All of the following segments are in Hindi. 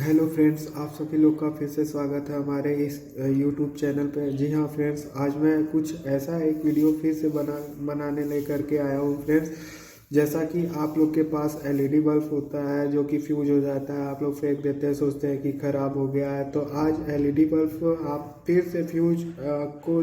हेलो फ्रेंड्स, आप सभी लोग का फिर से स्वागत है हमारे इस यूट्यूब चैनल पे। जी हाँ फ्रेंड्स, आज मैं कुछ ऐसा एक वीडियो फिर से बनाने लेकर के आया हूँ फ्रेंड्स। जैसा कि आप लोग के पास एलईडी बल्ब होता है जो कि फ्यूज हो जाता है, आप लोग फेंक देते हैं, सोचते हैं कि ख़राब हो गया है। तो आज एलईडी बल्ब आप फिर से फ्यूज को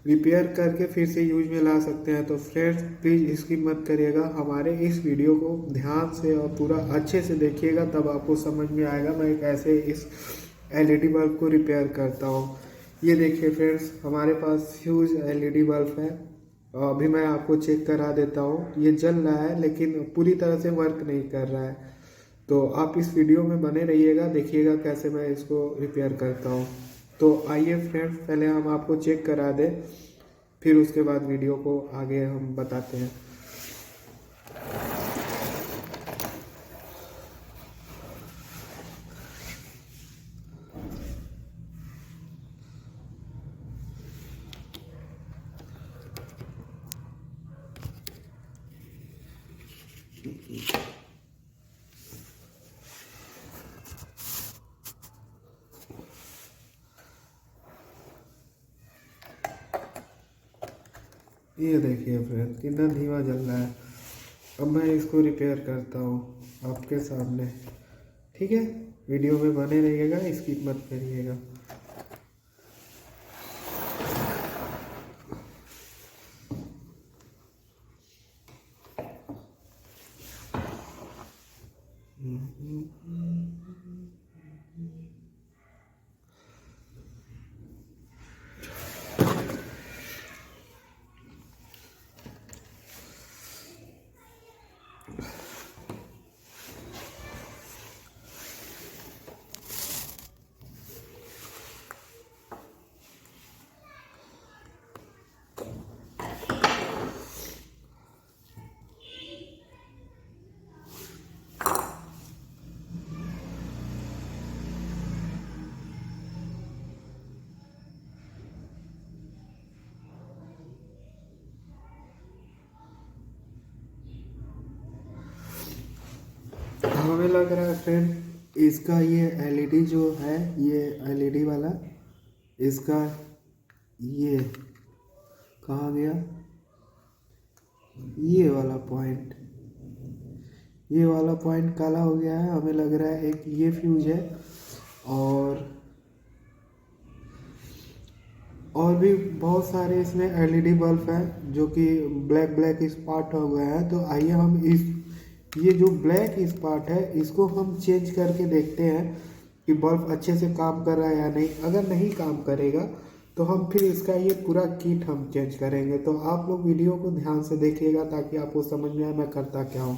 रिपेयर करके फिर से यूज में ला सकते हैं। तो फ्रेंड्स प्लीज़ इसकी मत करिएगा, हमारे इस वीडियो को ध्यान से और पूरा अच्छे से देखिएगा, तब आपको समझ में आएगा मैं कैसे इस एलईडी बल्ब को रिपेयर करता हूँ। ये देखिए फ्रेंड्स, हमारे पास फ्यूज एलईडी बल्ब है। अभी मैं आपको चेक करा देता हूँ। ये जल रहा है लेकिन पूरी तरह से वर्क नहीं कर रहा है। तो आप इस वीडियो में बने रहिएगा, देखिएगा कैसे मैं इसको रिपेयर करता हूँ। तो आइए फ्रेंड्स, पहले हम आपको चेक करा दें, फिर उसके बाद वीडियो को आगे हम बताते हैं। ये देखिए फ्रेंड्स, कितना धीमा जल रहा है। अब मैं इसको रिपेयर करता हूँ आपके सामने। ठीक है, वीडियो में बने रहिएगा, स्किप मत करिएगा। हमें लग रहा है फ्रेंड, इसका ये एलईडी जो है, ये एलईडी वाला, इसका ये कहाँ गया, ये वाला पॉइंट काला हो गया है। हमें लग रहा है एक ये फ्यूज है, और भी बहुत सारे इसमें एलईडी बल्ब हैं जो कि ब्लैक ब्लैक स्पॉट हो गए हैं। तो आइए हम ये जो ब्लैक स्पॉट है इसको हम चेंज करके देखते हैं कि बल्ब अच्छे से काम कर रहा है या नहीं। अगर नहीं काम करेगा तो हम फिर इसका ये पूरा किट हम चेंज करेंगे। तो आप लोग वीडियो को ध्यान से देखिएगा ताकि आपको समझ में आए मैं करता क्या हूँ।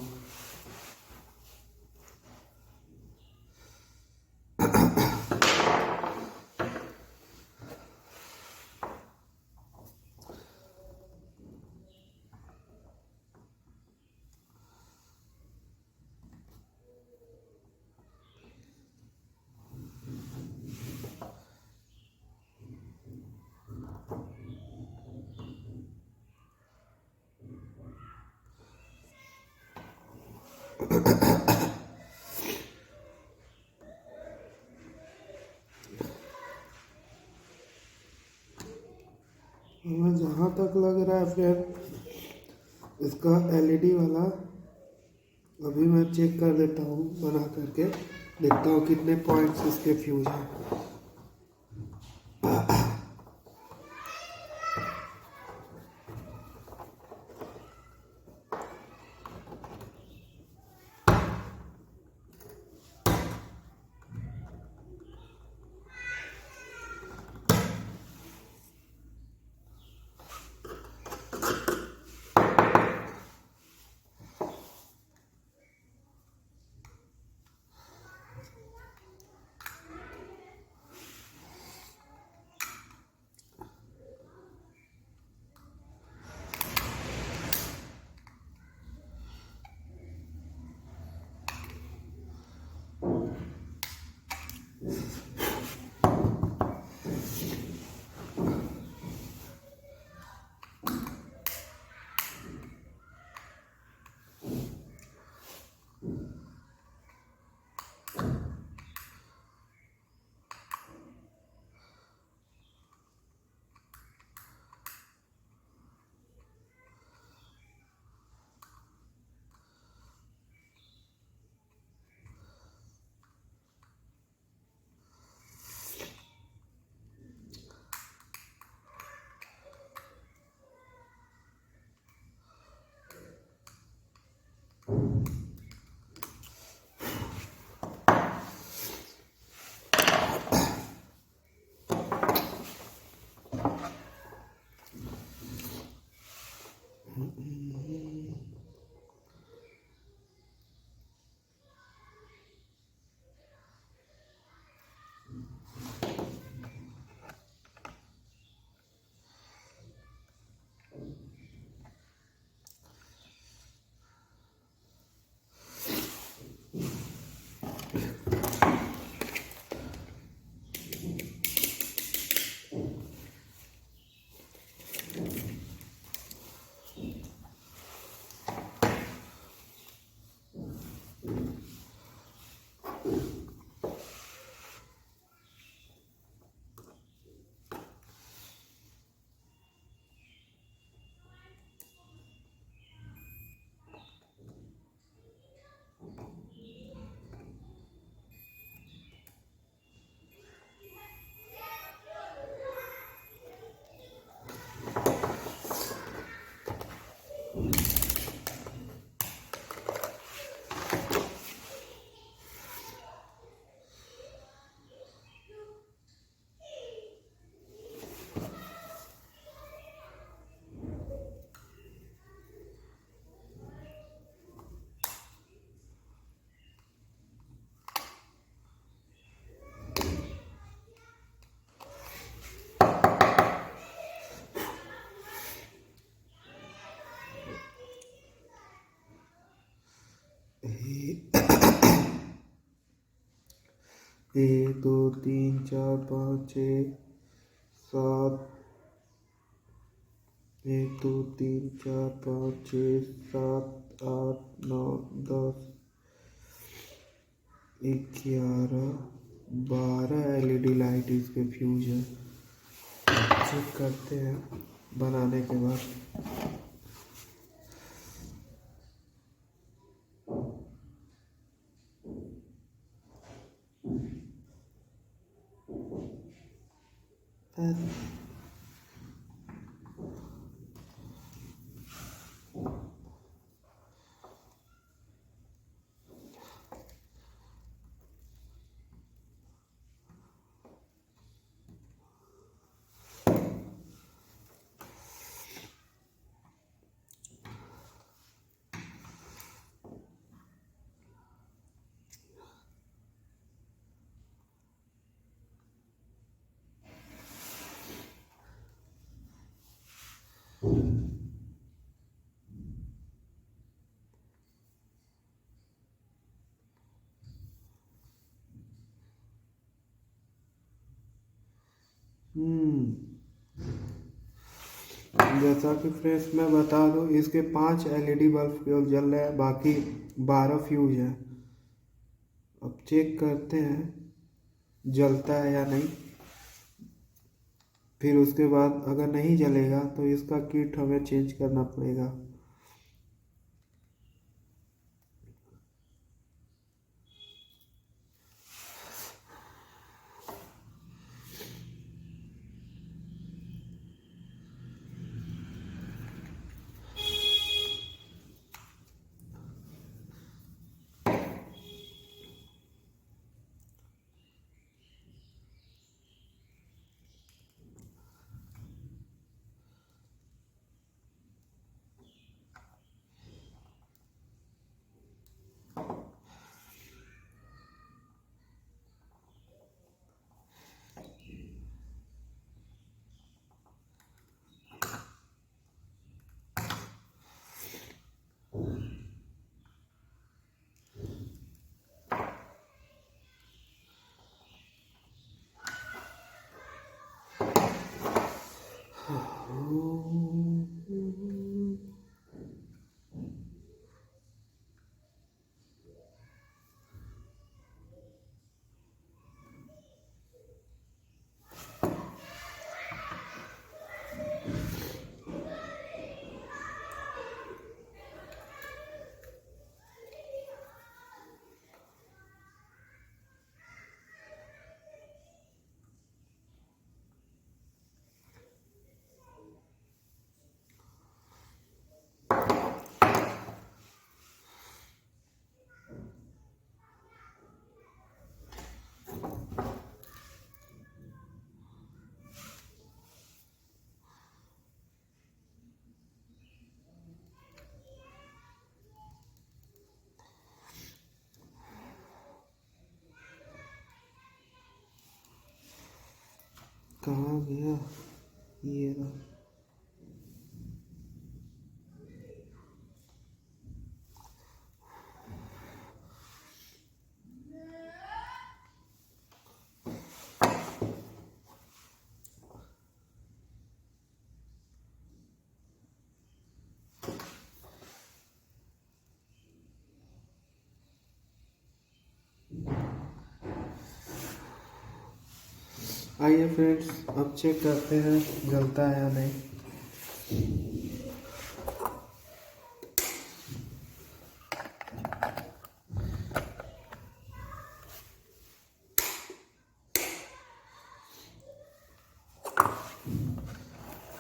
हमें जहाँ तक लग रहा है फिर इसका एलईडी वाला, अभी मैं चेक कर देता हूँ, बना करके देखता हूँ कितने पॉइंट्स इसके फ्यूज हैं। एक दो तीन चार पाँच छः सात, 1 2 3 4 5 6 7 8 9 10 11 12 LED लाइट इसके फ्यूज है। चेक करते हैं बनाने के बाद। जैसा कि फ्रेंड्स मैं बता दूं, इसके 5 LED बल्ब केवल जल रहे हैं, बाकी 12 फ्यूज है। अब चेक करते हैं जलता है या नहीं। फिर उसके बाद अगर नहीं जलेगा तो इसका किट हमें चेंज करना पड़ेगा। कहाँ गया ये रहा। आइए फ्रेंड्स, अब चेक करते हैं जलता है या नहीं।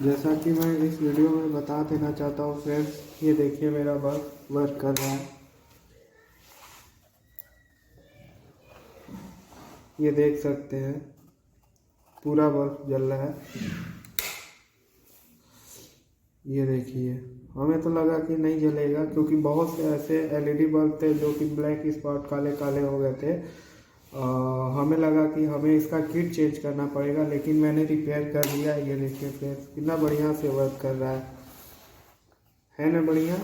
जैसा कि मैं इस वीडियो में बता देना चाहता हूँ फ्रेंड्स, ये देखिए मेरा बल्ब वर्क कर रहा है। ये देख सकते हैं पूरा बल्ब जल रहा है। ये देखिए, हमें तो लगा कि नहीं जलेगा क्योंकि बहुत से ऐसे एलईडी बल्ब थे जो कि ब्लैक स्पॉट काले काले हो गए थे। हमें लगा कि हमें इसका किट चेंज करना पड़ेगा, लेकिन मैंने रिपेयर कर दिया। ये देखिए फ्रेंड्स, कितना बढ़िया से वर्क कर रहा है ना बढ़िया।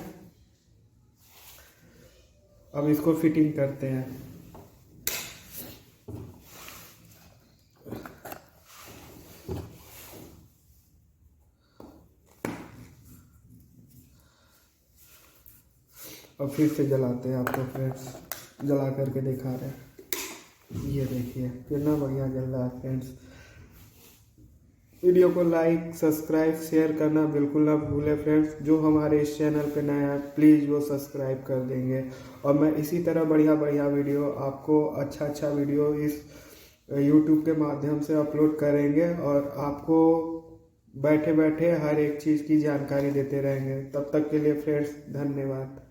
अब इसको फिटिंग करते हैं। अब फिर से जलाते हैं, आपको फ्रेंड्स जला करके दिखा रहे हैं। ये देखिए कितना बढ़िया जल रहा है फ्रेंड्स। वीडियो को लाइक, सब्सक्राइब, शेयर करना बिल्कुल ना भूलें फ्रेंड्स। जो हमारे इस चैनल पे नया है प्लीज़ वो सब्सक्राइब कर देंगे। और मैं इसी तरह बढ़िया बढ़िया वीडियो, आपको अच्छा वीडियो इस यूट्यूब के माध्यम से अपलोड करेंगे और आपको बैठे बैठे हर एक चीज़ की जानकारी देते रहेंगे। तब तक के लिए फ्रेंड्स धन्यवाद।